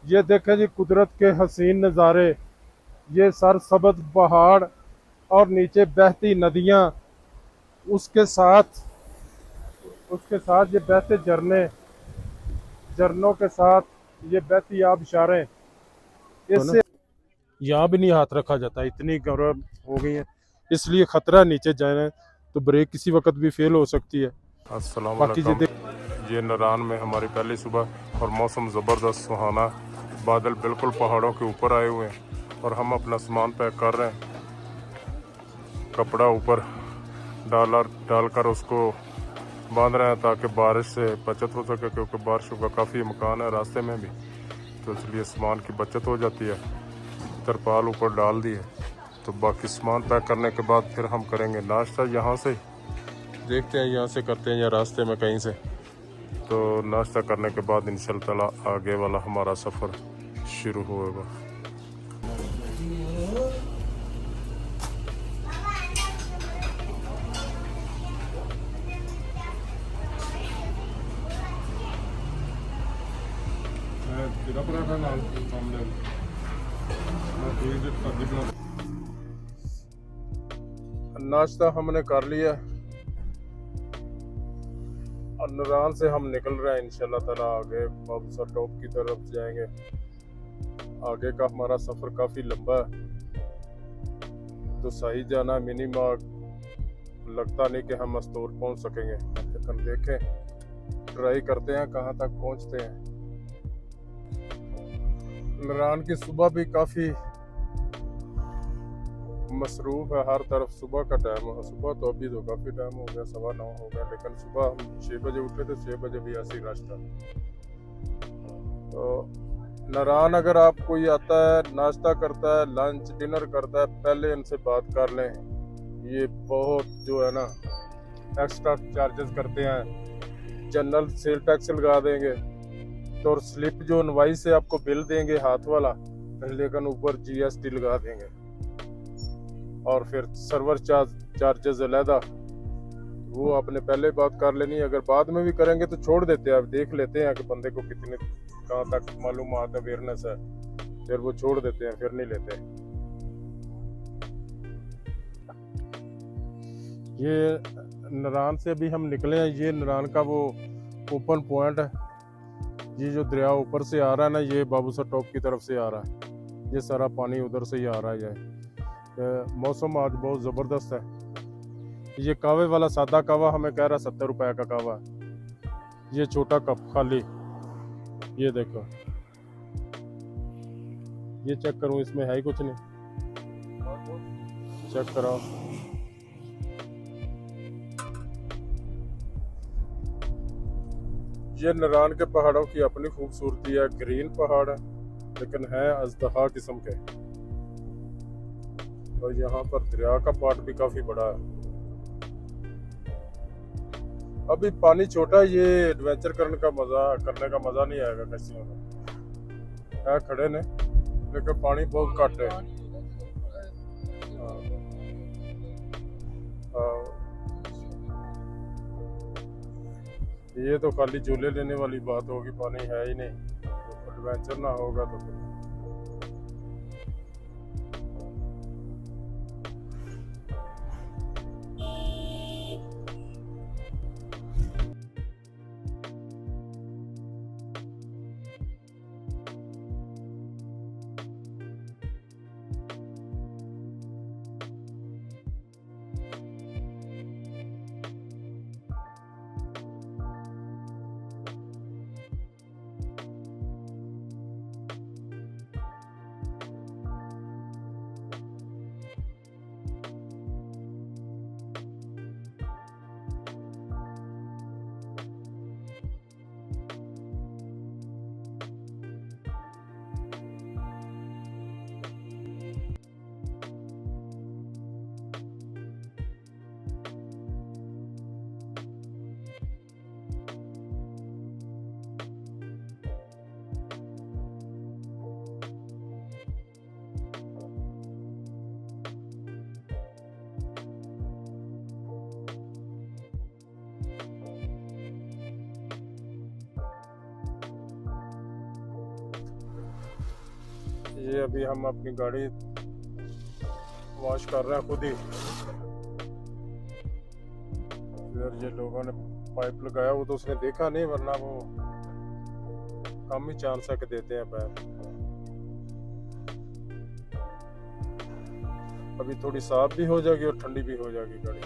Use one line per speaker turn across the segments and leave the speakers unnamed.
ये देखें जी कुदरत के हसीन नज़ारे। ये सरसब्ज पहाड़ और नीचे बहती नदियाँ, उसके साथ उसके साथ ये बहते झरने, झरनों के साथ ये बहती आबशारें। तो ना, इससे यहाँ भी नहीं हाथ रखा जाता, इतनी गर्म हो गई है, इसलिए खतरा नीचे जाना है तो ब्रेक किसी वक्त भी फेल हो सकती है। अस्सलाम
बाकी
वालेकुम। ये नारान में हमारी पहली सुबह और मौसम ज़बरदस्त सुहाना, बादल बिल्कुल पहाड़ों के ऊपर आए हुए हैं और हम अपना सामान पैक कर रहे हैं। कपड़ा ऊपर डालकर उसको बांध रहे हैं ताकि बारिश से बचत हो सके, क्योंकि बारिशों का काफ़ी इम्कान है रास्ते में भी, तो इसलिए सामान की बचत हो जाती है। तरपाल ऊपर डाल दी है, तो बाकी सामान पैक करने के बाद फिर हम करेंगे नाश्ता। यहाँ से देखते हैं, यहाँ से करते हैं या रास्ते में कहीं से। तो नाश्ता करने के बाद इंशाल्लाह ताला आगे वाला हमारा सफ़र शुरू होगा। नाश्ता हमने कर लिया और नारान से हम निकल रहे हैं इंशाल्लाह ताला आगे बाबूसर टॉप की तरफ जाएंगे। आगे का हमारा सफ़र काफ़ी लंबा है, तो सही जाना मिनिमम लगता नहीं कि हम मस्तूर पहुंच सकेंगे, लेकिन देखें, ट्राई करते हैं कहाँ तक पहुंचते हैं। नारान की सुबह भी काफ़ी मसरूफ़ है, हर तरफ सुबह का टाइम है। सुबह तो अभी तो काफ़ी टाइम हो गया, 9:15 हो गया, लेकिन सुबह हम 6 बजे उठे थे, 6 बजे भी ऐसी रश था। तो नारान अगर आप कोई आता है, नाश्ता करता है, लंच डिनर करता है, पहले इनसे बात कर लें। ये बहुत जो है ना एक्स्ट्रा चार्जेस करते हैं, जनरल सेल टैक्स लगा देंगे, तो और स्लिप जो इनवाइस से आपको बिल देंगे हाथ वाला, लेकिन ऊपर जीएसटी लगा देंगे और फिर सर्वर चार्जेस अलहदा। वो आपने पहले बात कर लेनी है, अगर बाद में भी करेंगे तो छोड़ देते हैं, आप देख लेते हैं कि बंदे को कितने कहाँ तक मालूमात अवेयरनेस है, फिर वो छोड़ देते हैं, फिर नहीं लेते। ये नारान से अभी हम निकले हैं, ये नारान का वो ओपन पॉइंट है। ये जो दरिया ऊपर से आ रहा है ना, ये बाबूसर टॉप की तरफ से आ रहा है, ये सारा पानी उधर से ही आ रहा है। मौसम आज बहुत ज़बरदस्त है। ये कावे वाला सादा कावा हमें कह रहा 70 रुपए का कावा है। ये छोटा कप खाली, ये देखो, ये चेक करूं, इसमें है ही कुछ नहीं, चेक कराओ। ये नारान के पहाड़ों की अपनी खूबसूरती है, ग्रीन पहाड़ है लेकिन है अजदहा किस्म के, और यहाँ पर दरिया का पार्ट भी काफी बड़ा है। अभी पानी छोटा है, ये एडवेंचर करने का मजा नहीं आएगा कश्तियों में। है खड़े ने, लेकिन पानी बहुत घट है। हाँ, हाँ, ये तो खाली झूले लेने वाली बात होगी, पानी है ही नहीं, तो एडवेंचर ना होगा तो फिर। ये अभी हम अपनी गाड़ी वॉश कर रहे हैं खुद ही। इधर ये लोगों ने पाइप लगाया, वो तो उसने देखा नहीं, वरना वो कम ही चांस है कि देते हैं पैर। अभी थोड़ी साफ भी हो जाएगी और ठंडी भी हो जाएगी गाड़ी।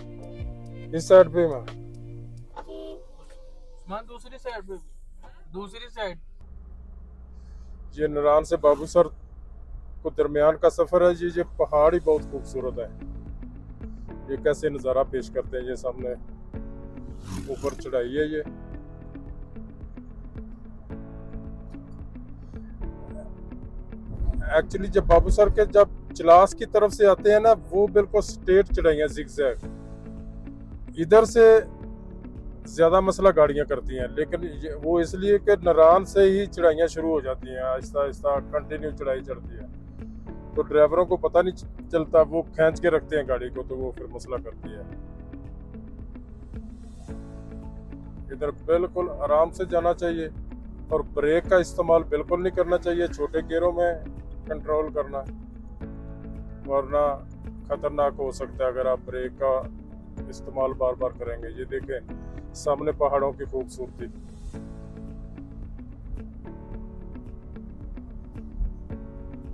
इस साइड पे
दूसरी साइड पे, दूसरी साइड।
ये नारायण से बाबूसर को दरमियान का सफर है। ये पहाड़ ही बहुत खूबसूरत है। ये कैसे नज़ारा पेश करते हैं। ये सामने ऊपर चढ़ाई है। ये एक्चुअली जब बाबूसर के जब चिलास की तरफ से आते हैं ना, वो बिल्कुल स्ट्रेट चढ़ाइयाँ जिगजैग। इधर से ज्यादा मसला गाड़ियां करती हैं, लेकिन वो इसलिए कि नारायण से ही चढ़ाइयाँ शुरू हो जाती हैं, आहिस्ता आहिस्ता कंटिन्यू चढ़ाई चढ़ती है, तो ड्राइवरों को पता नहीं चलता, वो खींच के रखते हैं गाड़ी को, तो वो फिर मसला करती है। इधर बिल्कुल आराम से जाना चाहिए और ब्रेक का इस्तेमाल बिल्कुल नहीं करना चाहिए, छोटे गियरों में कंट्रोल करना, वरना खतरनाक हो सकता है अगर आप ब्रेक का इस्तेमाल बार बार करेंगे। ये देखें सामने पहाड़ों की खूबसूरती।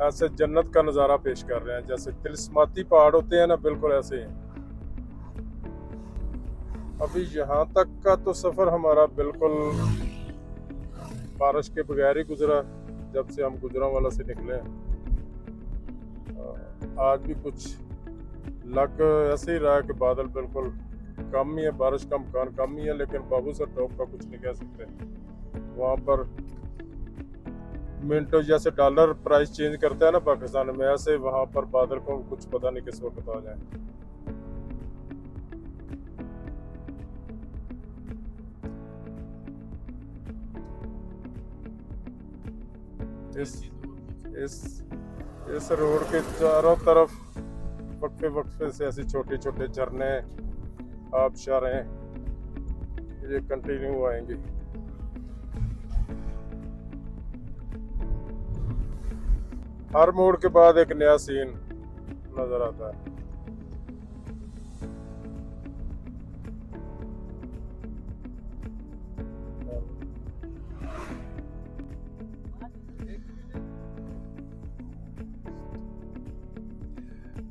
ऐसे जन्नत का नजारा पेश कर रहे हैं, जैसे तिलस्माती पहाड़ होते हैं ना, बिल्कुल ऐसे हैं। अभी यहाँ तक का तो सफर हमारा बिल्कुल बारिश के बगैर ही गुजरा, जब से हम गुजरांवाला से निकले हैं। आज भी कुछ लग ऐसे ही रहा है कि बादल बिल्कुल कम ही है, बारिश का मकान कम ही है, लेकिन बाबूसर टॉप का कुछ नहीं कह सकते। वहाँ पर मिनटों जैसे डॉलर प्राइस चेंज करता है ना पाकिस्तान में, ऐसे वहाँ पर बादल को कुछ पता नहीं किस वक्त आ जाए। इस रोड के चारों तरफ वक्फे वक्फे से ऐसे छोटे छोटे झरने, आबशारें ये कंटिन्यू आएंगी। हर मोड़ के बाद एक नया सीन नजर आता है।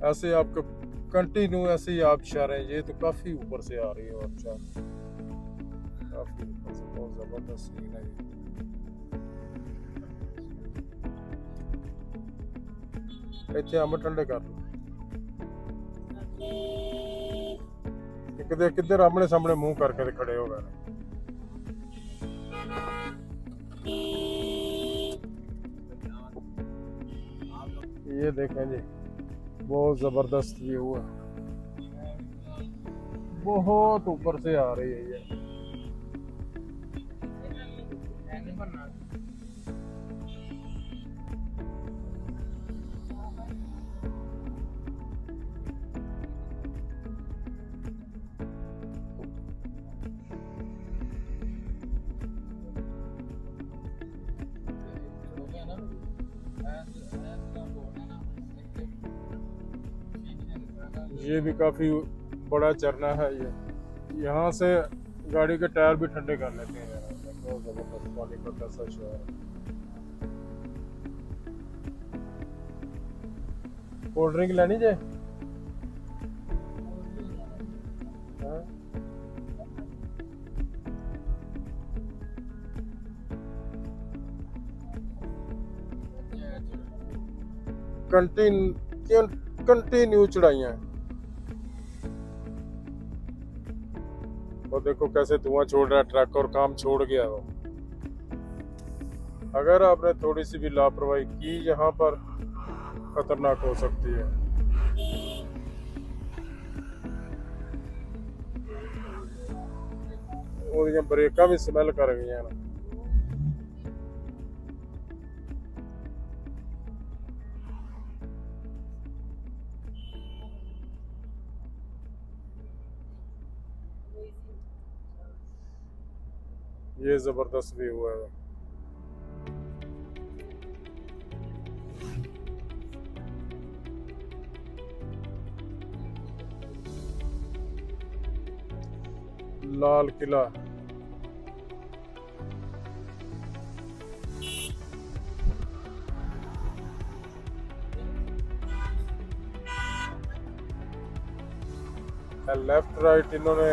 ऐसे आपको कंटिन्यू ऐसे ही आबशारें, ये तो काफी ऊपर से आ रही है आबशार, काफी ऊपर से, बहुत जबरदस्त सीन है ये। इतने अंब ठंडे कर लो, किधर आमने सामने मुंह करके खड़े हो गए। ये देखें जी, बहुत जबरदस्त व्यू है, बहुत ऊपर से आ रही है ये। ये भी काफी बड़ा झरना है ये, यहाँ से गाड़ी के टायर भी ठंडे कर लेते हैं। बहुत जबरदस्त पानी का कैसा शो है। कोल्ड ड्रिंक लेनी जे? कंटिन्यू चढ़ाइयाँ, और देखो कैसे धुआं छोड़ रहा है ट्रक, और काम छोड़ गया वो। अगर आपने थोड़ी सी भी लापरवाही की यहाँ पर खतरनाक हो सकती है। और ये ब्रेका भी स्मेल कर गई है ना। ये जबरदस्त भी हुआ है। लाल किला। लेफ्ट राइट इन्होंने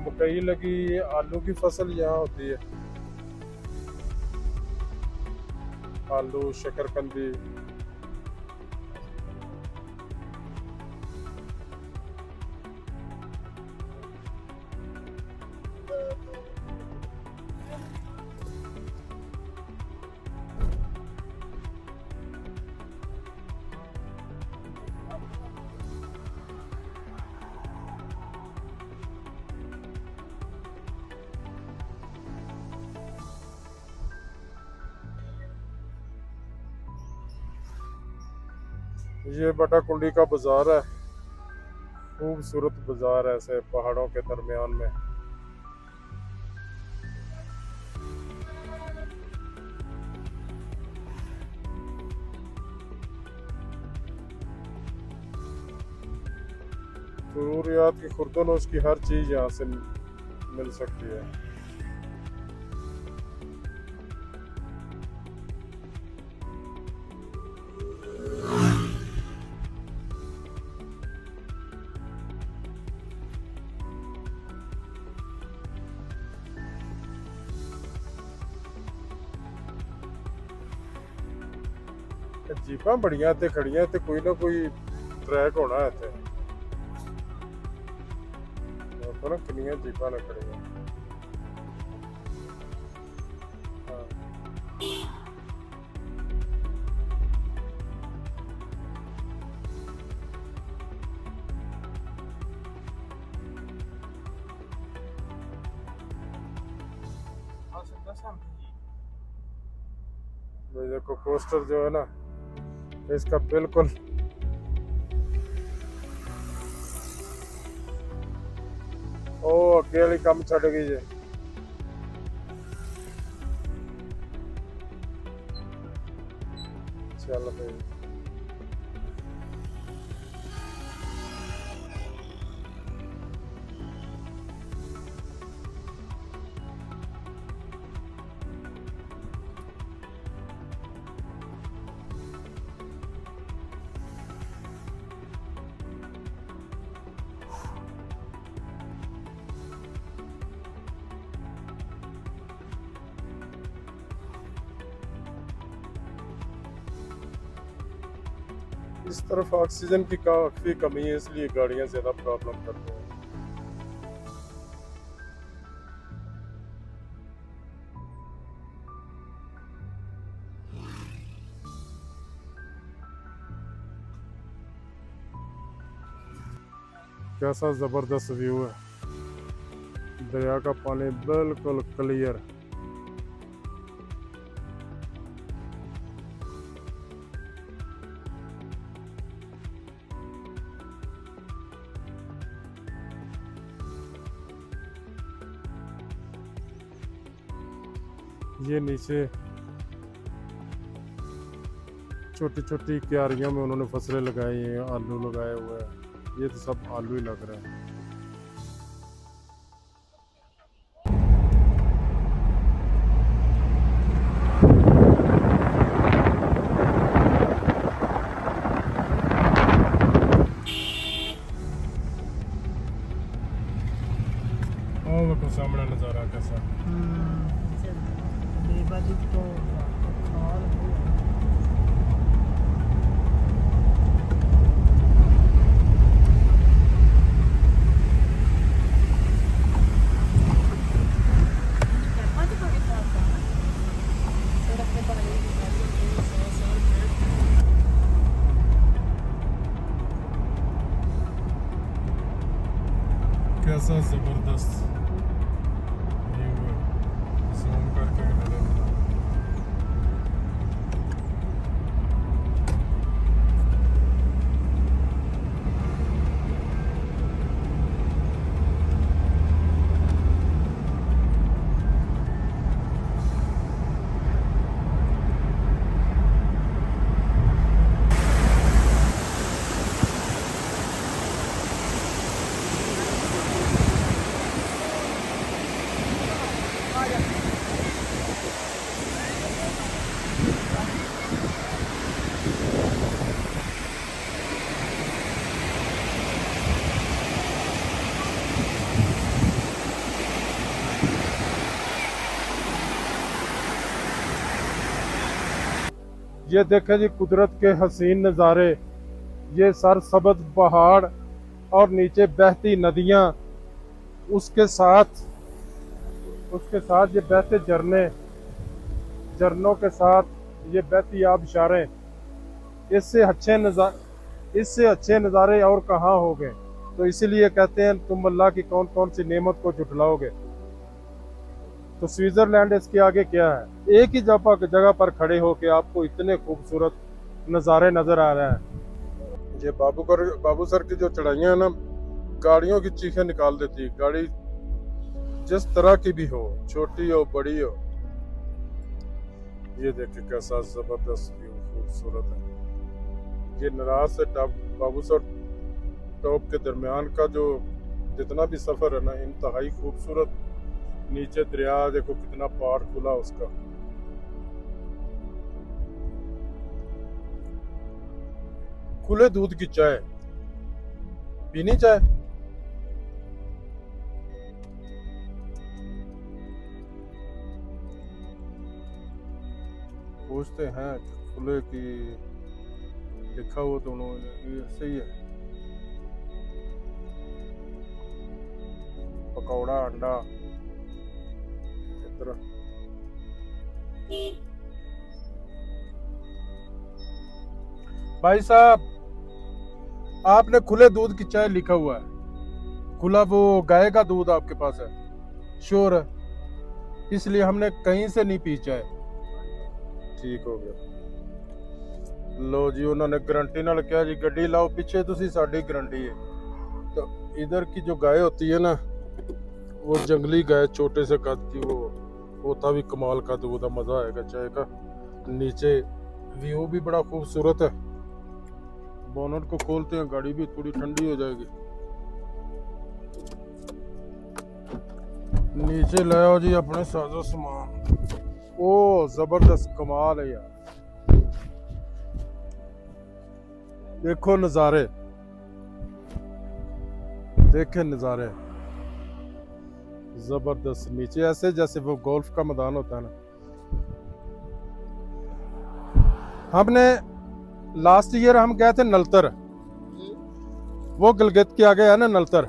मकई लगी, ये आलू की फसल यहाँ होती है, आलू शकरकंदी। ये बटा कुंडी का बाजार है, खूबसूरत बाजार है ऐसे पहाड़ों के दरमियान में। जरूरियात की खुर्दनोश की हर चीज यहाँ से मिल सकती है। जीपां बड़ियां ते खड़ियां ते कोई ना कोई ट्रैक होना है इत्थे। देखो ना कितनियां जीपां ने खड़ियां। ये देखो पोस्टर जो है ना इसका बिल्कुल ओ अगे वाली कम छड़ गई है। चल भाई इस तरफ ऑक्सीजन की काफी कमी है, इसलिए गाड़ियां ज्यादा प्रॉब्लम करती हैं। कैसा जबरदस्त व्यू है, दरिया का पानी बिल्कुल क्लियर। ये नीचे छोटी छोटी क्यारियों में उन्होंने फसलें लगाई हैं, आलू लगाए हुए हैं। ये तो सब आलू ही लग रहे हैं। और देखो सामने नज़ारा कैसा। कैसा जबरदस्त व्यू है, जूम करके नजर ये देखें जी कुदरत के हसीन नज़ारे, ये सरसब्ज पहाड़ और नीचे बहती नदियाँ, उसके साथ ये बहते झरने, झरनों के साथ ये बहती आबशारें। इससे अच्छे नज़ारे और कहाँ हो गए। तो इसीलिए कहते हैं तुम अल्लाह की कौन कौन सी नेमत को झुठलाओगे। तो स्विट्जरलैंड इसके आगे क्या है। एक ही जगह पर खड़े होके आपको इतने खूबसूरत नज़ारे नज़र आ रहे हैं। ये बाबू सर की जो चढ़ाइयाँ हैं ना, गाड़ियों की चीखें निकाल देती है। गाड़ी जिस तरह की भी हो, छोटी हो बड़ी हो। ये देखिए कैसा जबरदस्त व्यू, खूबसूरत है। ये नराज से बाबूसर टॉप के दरमियान का जो जितना भी सफर है ना, इंतहाई खूबसूरत। नीचे दरिया देखो कितना पार खुला उसका। खुले दूध की चाय पीनी चाय। पूछते हैं खुले की लिखा हुआ तो उन्होंने ये सही है। पकौड़ा अंडा इस तरह। भाई साहब आपने खुले दूध की चाय लिखा हुआ है। खुला वो गाय का दूध आपके पास है? श्योर है? इसलिए हमने कहीं से नहीं पी चाय। ठीक हो गया। लो जी उन्होंने गारंटी नाल कहा जी गड्डी लाओ पीछे तुसी, साडी गारंटी है। तो इधर की जो गाय होती है ना, वो जंगली गाय छोटे से कद की, वो होता भी कमाल का दूध है। मजा आएगा चाय का। नीचे व्यू भी बड़ा खूबसूरत है। बोनट को खोलते हैं, गाड़ी भी थोड़ी ठंडी हो जाएगी। नीचे ले आओ जी अपने साजो सामान। ओ जबरदस्त कमाल है यार। देखो नजारे, देखे नजारे जबरदस्त। नीचे ऐसे जैसे वो गोल्फ का मैदान होता है ना। हमने लास्ट ईयर हम गए थे नलतर, वो गिलगित के आगे है ना नलतर,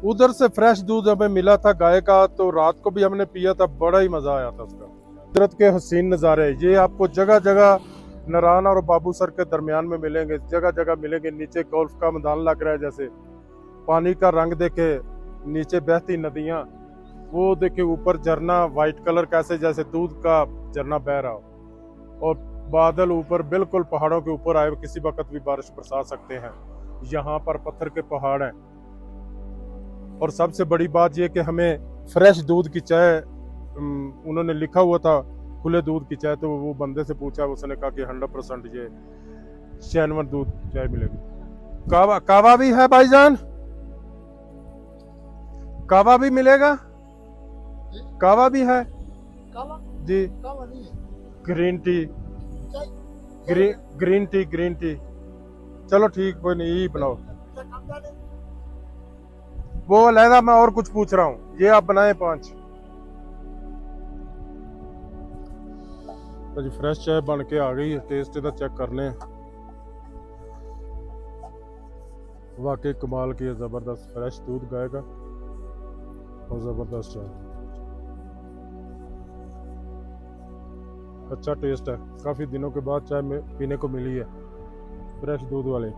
उधर से फ्रेश दूध हमें मिला था गाय का। तो रात को भी हमने पिया था, बड़ा ही मजा आया था उसका। कुदरत के हसीन नज़ारे ये आपको जगह जगह नरान और बाबूसर के दरमियान में मिलेंगे, जगह जगह मिलेंगे। नीचे गोल्फ का मैदान लग रहा है, जैसे पानी का रंग देखे, नीचे बहती नदियाँ, वो देखे ऊपर झरना वाइट कलर कैसे जैसे दूध का झरना बह रहा हो। और बादल ऊपर बिल्कुल पहाड़ों के ऊपर आए, किसी वक्त भी बारिश बरसा सकते हैं। यहाँ पर पत्थर के पहाड़ हैं। और सबसे बड़ी बात यह कि हमें फ्रेश दूध की चाय, उन्होंने लिखा हुआ था खुले दूध की चाय। तो वो बंदे से पूछा, उसने कहा कि 100% ये शैनवर दूध चाय मिलेगी। कावा भी है भाईजान? कावा भी मिलेगा? कावा भी है
कावा?
जी।
कावा नहीं है।
Green tea, green tea. चलो ठीक, कोई नहीं, यही बनाओ। वो अलहदा, मैं और कुछ पूछ रहा हूँ, ये आप बनाए 5। तो जी फ्रेश चाय बन के आ गई है। टेस्ट इधर चेक करने। वाकई कमाल की है, जबरदस्त फ्रेश दूध गाय का और जबरदस्त चाय। अच्छा टेस्ट है। काफी दिनों के बाद चाय में पीने को मिली है फ्रेश दूध वाले।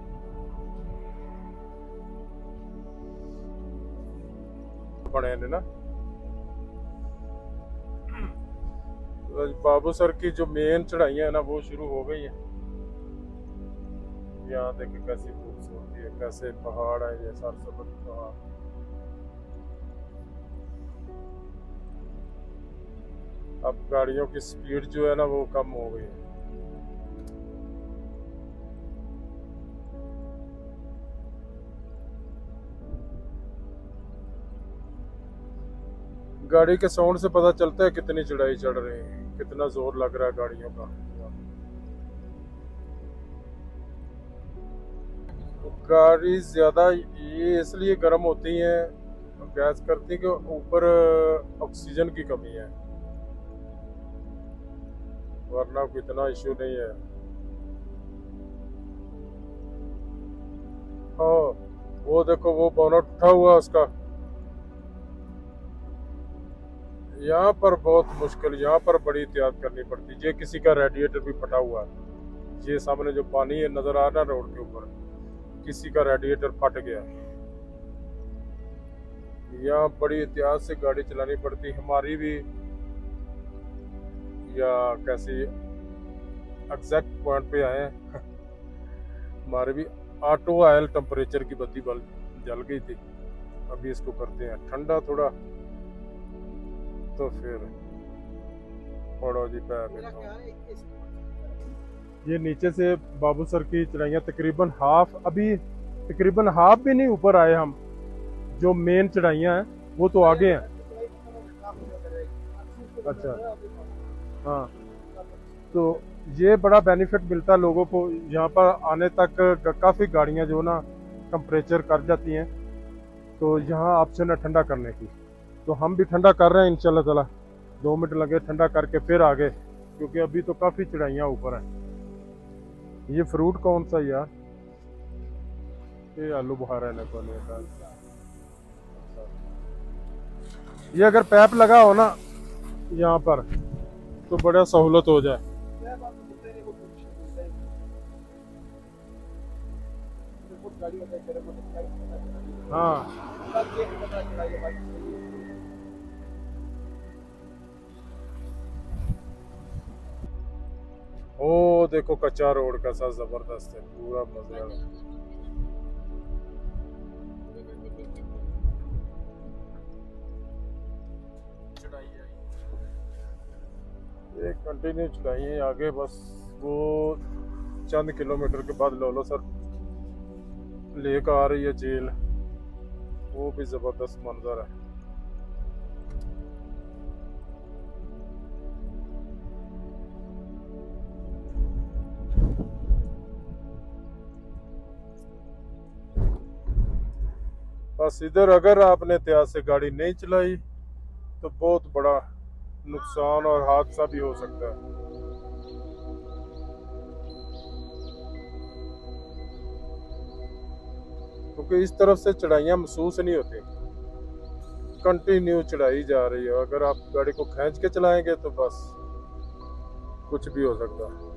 बने ने ना बाबू सर की जो मेन चढ़ाइयाँ है ना, वो शुरू हो गई है। यहाँ देखिए कैसी खूबसूरती है, कैसे पहाड़ है ये सरसब्ज पहाड़। अब गाड़ियों की स्पीड जो है ना वो कम हो गई है। गाड़ी के साउंड से पता चलता है कितनी चढ़ाई चढ़ रही है, कितना जोर लग रहा है गाड़ियों का। तो गाड़ी ज्यादा ये इसलिए गर्म होती है, गैस करती है कि ऊपर ऑक्सीजन की कमी है। वरना कोई इतना इश्यू नहीं है। हाँ, वो देखो वो बोनट उठा हुआ उसका। यहाँ पर बहुत मुश्किल, यहाँ पर बड़ी एहतियात करनी पड़ती है। ये किसी का रेडिएटर भी फटा हुआ है। ये सामने जो पानी है नजर आ रहा है रोड के ऊपर, किसी का रेडिएटर फट गया। यहाँ बड़ी एहतियात से गाड़ी चलानी पड़ती, हमारी भी, या कैसी एग्जैक्ट पॉइंट पे आए हैं। हमारे भी ऑटो ऑयल टेम्परेचर की बत्ती बल जल गई थी। अभी इसको करते हैं ठंडा थोड़ा, तो फिर पड़ो जी पैर। ये नीचे से बाबू सर की चढ़ाइयाँ तकरीबन हाफ, अभी तकरीबन हाफ भी नहीं ऊपर आए हम। जो मेन चढ़ाइयाँ हैं वो तो आगे हैं। अच्छा, हाँ, तो ये बड़ा बेनिफिट मिलता है लोगों को यहाँ पर आने तक। काफ़ी गाड़ियाँ जो ना टेम्परेचर कर जाती हैं, तो यहाँ ऑप्शन है ठंडा करने की। तो हम भी ठंडा कर रहे हैं इंशाल्लाह ताला। 2 मिनट लगे ठंडा करके फिर आगे, क्योंकि अभी तो काफ़ी चढ़ाइयाँ ऊपर हैं। ये फ्रूट कौन सा यार? ये आलू बुखारा है को नहीं। ये अगर पैप लगा हो ना यहाँ पर तो बड़ा सहूलत हो जाए। हाँ, ओ देखो कच्चा रोड कैसा जबरदस्त है, पूरा मजे वाला। ये कंटिन्यू चलाइए आगे, बस वो चंद किलोमीटर के बाद लोलो सर लेक आ रही है झील, वो भी जबरदस्त मंजर है। बस इधर अगर आपने एहतियात से गाड़ी नहीं चलाई तो बहुत बड़ा नुकसान और हादसा भी हो सकता है। क्योंकि इस तरफ से चढ़ाइयाँ महसूस नहीं होती, कंटिन्यू चढ़ाई जा रही है। अगर आप गाड़ी को खींच के चलाएंगे तो बस कुछ भी हो सकता है।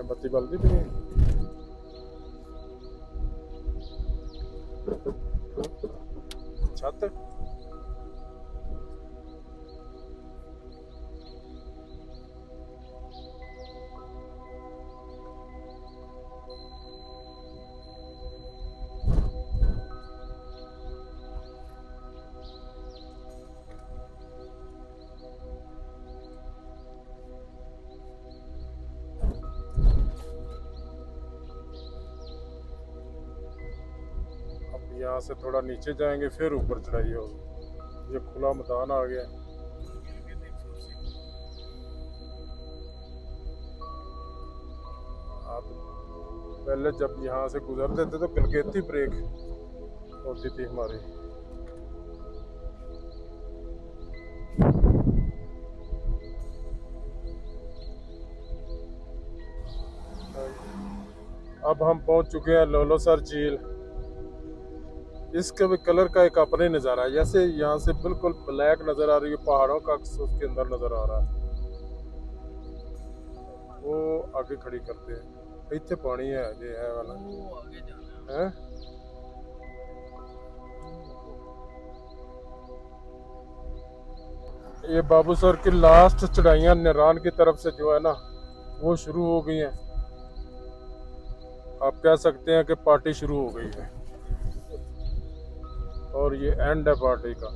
बत्ती बल दी थी छत। यहाँ से थोड़ा नीचे जाएंगे फिर ऊपर चढ़ाई होगी। ये खुला मैदान आ गया। आप पहले जब यहाँ से गुजरते थे तो कलकत्ती ब्रेक होती थी हमारी। अब हम पहुंच चुके हैं लोलो सर झील। इसके भी कलर का एक अपने नज़ारा है, जैसे यहाँ से बिल्कुल ब्लैक नज़र आ रही है, पहाड़ों का अक्स उसके अंदर नज़र आ रहा है। वो आगे खड़ी करते हैं, इतने पानी है ये है वाला है। ये बाबू सर की लास्ट चढ़ाइयाँ निरान की तरफ से जो है ना वो शुरू हो गई हैं। आप कह सकते हैं कि पार्टी शुरू हो गई है और ये एंड है पार्टी का।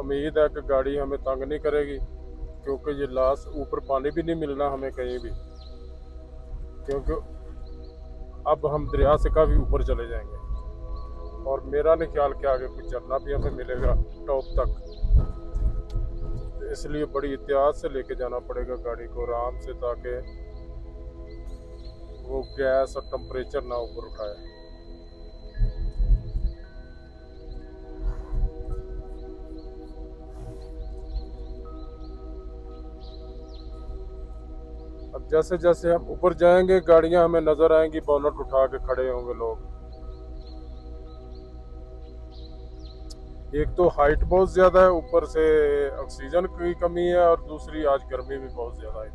उम्मीद है कि गाड़ी हमें तंग नहीं करेगी, क्योंकि ये लास्ट ऊपर पानी भी नहीं मिलना हमें कहीं भी, क्योंकि अब हम दरिया से काफ़ी ऊपर चले जाएंगे। और मेरा नहीं ख्याल कि आगे कुछ झरना भी हमें मिलेगा टॉप तक। इसलिए बड़ी एहतियात से लेके जाना पड़ेगा गाड़ी को आराम से, ताकि वो गैस और टेम्परेचर ना ऊपर उठाए। अब जैसे जैसे हम ऊपर जाएंगे गाड़ियां हमें नजर आएंगी, बोनट उठा के खड़े होंगे लोग। एक तो हाइट बहुत ज्यादा है, ऊपर से ऑक्सीजन की कमी है, और दूसरी आज गर्मी भी बहुत ज्यादा है।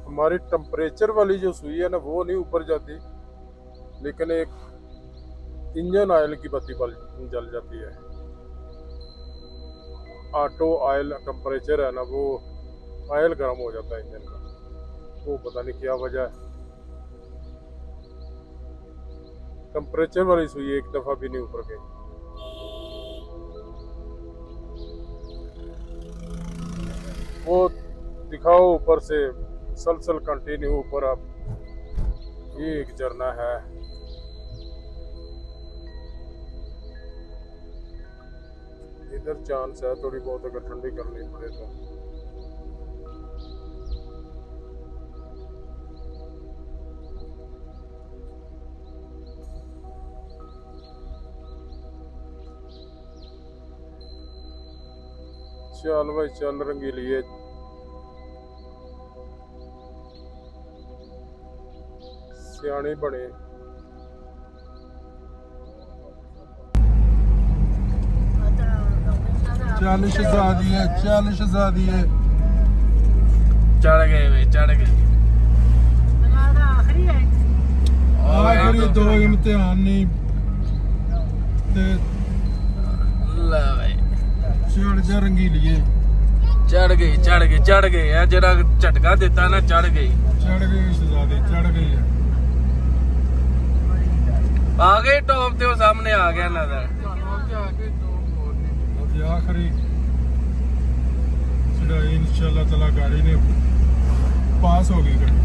हमारी टेम्परेचर वाली जो सुई है ना वो नहीं ऊपर जाती, लेकिन एक इंजन ऑयल की बत्ती जल जाती है। ऑटो ऑयल टेम्परेचर है ना, वो ऑयल गर्म हो जाता है इंजन का, वो पता नहीं क्या वजह है। टेम्परेचर वाली सुई एक दफा भी नहीं ऊपर गई। वो दिखाओ ऊपर से सलसल कंटिन्यू ऊपर। अब ये एक झरना है, इधर चांस है थोड़ी बहुत अगर ठंडी करनी पड़े तो। चल भाई चल रंगीलिए। सियाणी बने।
चल शहजादी है, चल शहजादी है।
चढ़ गए वे, चढ़ गए।
आखिरी दो इम्तिहान नहीं ते
ले भाई,
चढ़ जा रंगीलिए।
चढ़ गई, चढ़ गई, चढ़ गई है। जरा झटका देता ना, चढ़ गई।
चढ़ गई शहजादी, चढ़ गई है।
आ गए टॉप ते, वो सामने आ गया नजर।
अब ये आखिरी चढ़ाई इंशाल्लाह ताला गाड़ी ने पास हो गई गाड़ी।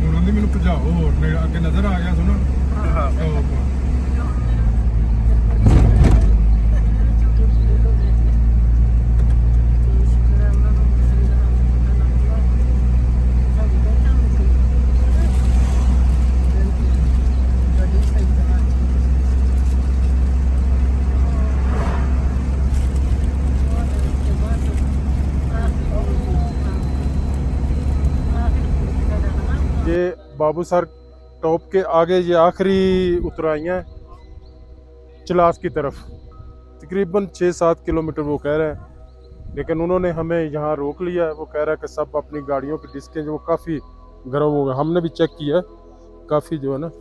उन्होंने मैंने भजाओ होर ने अगे नजर आ गया सुनो।
हाँ।
ये बाबूसर टॉप के आगे ये आखिरी उतराइयाँ हैं चलास की तरफ, तकरीबन 6-7 किलोमीटर वो कह रहे हैं, लेकिन उन्होंने हमें यहाँ रोक लिया है। वो कह रहा है कि सब अपनी गाड़ियों की डिस्कें जो काफ़ी गर्म हो गए, हमने भी चेक किया है, काफ़ी जो है ना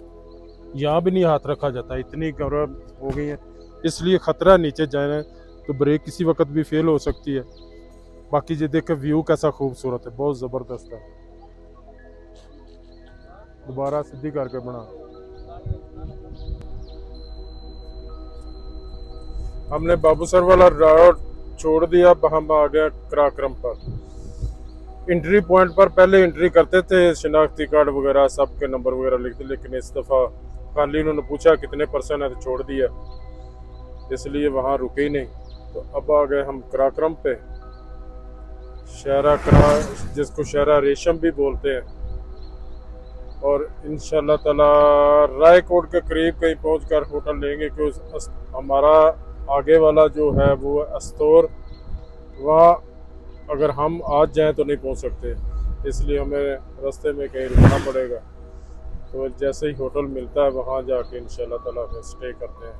यहाँ भी नहीं हाथ रखा जाता, इतनी गर्म हो गई है। इसलिए ख़तरा है नीचे जाना तो ब्रेक किसी वक्त भी फेल हो सकती है। बाकी ये देखे व्यू कैसा खूबसूरत है, बहुत ज़बरदस्त है। दोबारा सीधी करके बना। हमने बाबूसर वाला रोड छोड़ दिया, अब हम आ गए कराक्रम पर। एंट्री पॉइंट पर पहले एंट्री करते थे, शिनाख्ती कार्ड वगैरह सब के नंबर वगैरह लिखते, लेकिन इस दफ़ा खाली उन्होंने पूछा कितने % है तो छोड़ दिया, इसलिए वहाँ रुके ही नहीं। तो अब आ गए हम कराक्रम पे, शहरा करा जिसको शहरा रेशम भी बोलते हैं। और इंशाल्लाह ताला रायकोट के करीब कहीं पहुंचकर होटल लेंगे, क्योंकि हमारा आगे वाला जो है वो अस्तौर, वहाँ अगर हम आज जाएं तो नहीं पहुंच सकते, इसलिए हमें रास्ते में कहीं रुकना पड़ेगा। तो जैसे ही होटल मिलता है वहाँ जाके इंशाल्लाह ताला फिर स्टे करते हैं।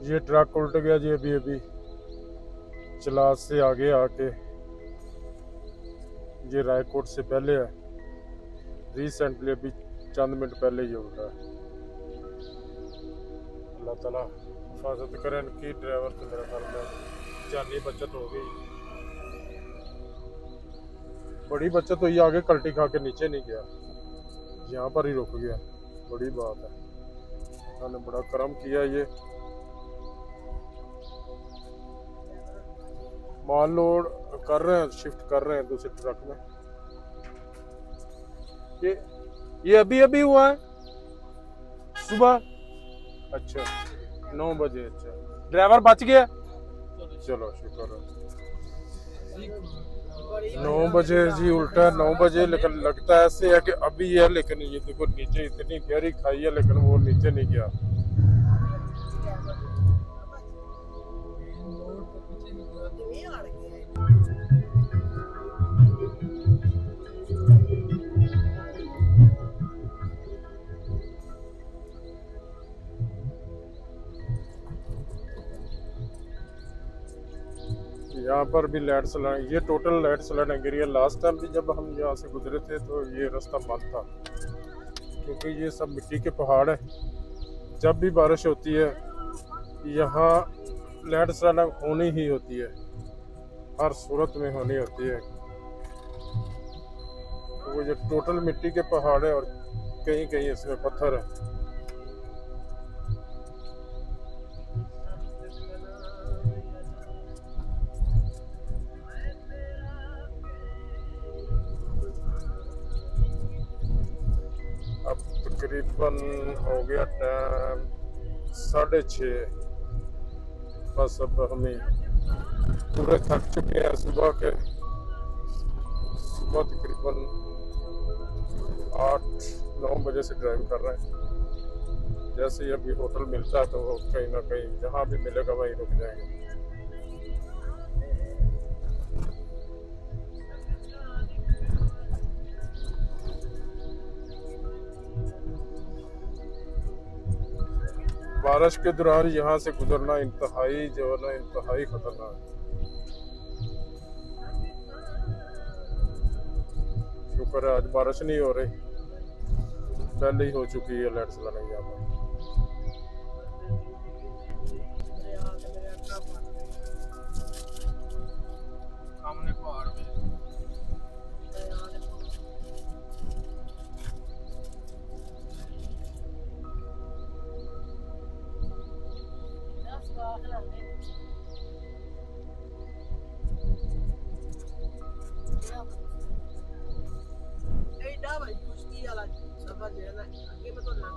ये ट्रक उल्ट गया जी अभी अभी चलास से आगे आके, ये रायकोट से पहले है, रिसेंटली अभी चंद मिनट पहले ही उल्टा है। अल्लाह ताला हिफाजत करें इनकी। ड्राइवर तो मेरा ख्याल में जानी बचत हो गई, बड़ी बचत हुई, आगे कल्टी खा के नीचे नहीं गया, यहाँ पर ही रुक गया, बड़ी बात है। उन्होंने बड़ा करम किया ये। माल लोड कर रहे हैं, शिफ्ट कर रहे हैं दूसरे ट्रक में। ये अभी अभी हुआ है सुबह। अच्छा 9 बजे। अच्छा ड्राइवर बच गया, चलो शुक्र है। 9 बजे जी उल्टा 9 बजे, लेकिन लगता ऐसे है कि अभी है, लेकिन ये देखो नीचे इतनी गहरी खाई है लेकिन वो नीचे नहीं गया। यहाँ पर भी लैंड स्लाइड, ये टोटल लैंड स्लाइड गिरी है। लास्ट टाइम भी जब हम यहाँ से गुजरे थे तो ये रास्ता बंद था, क्योंकि ये सब मिट्टी के पहाड़ है। जब भी बारिश होती है यहाँ लैंड स्लाइड होनी ही होती है, हर सूरत में होनी होती है। तो वो ये टोटल मिट्टी के पहाड़ है और कहीं कहीं इसमें पत्थर है। अब तकरीबन हो गया टाइम 6:30। बस अब हमें पूरे थक चुके हैं सुबह के। सुबह तकरीबन 8-9 बजे से ड्राइव कर रहे हैं। जैसे ही अभी होटल मिलता है तो वो कहीं ना कहीं जहाँ भी मिलेगा वहीं रुक जाएंगे। बारिश के दौरान यहाँ से गुजरना इंतहाई जो है ना, इंतहाई खतरनाक है। शुक्र है आज बारिश नहीं हो रही, पहले ही हो चुकी है लैंडस्लाइड यहाँ पर।
सामने पहाड़ में
भाई कुश्ती वाला समझ है ना, आगे में तो ना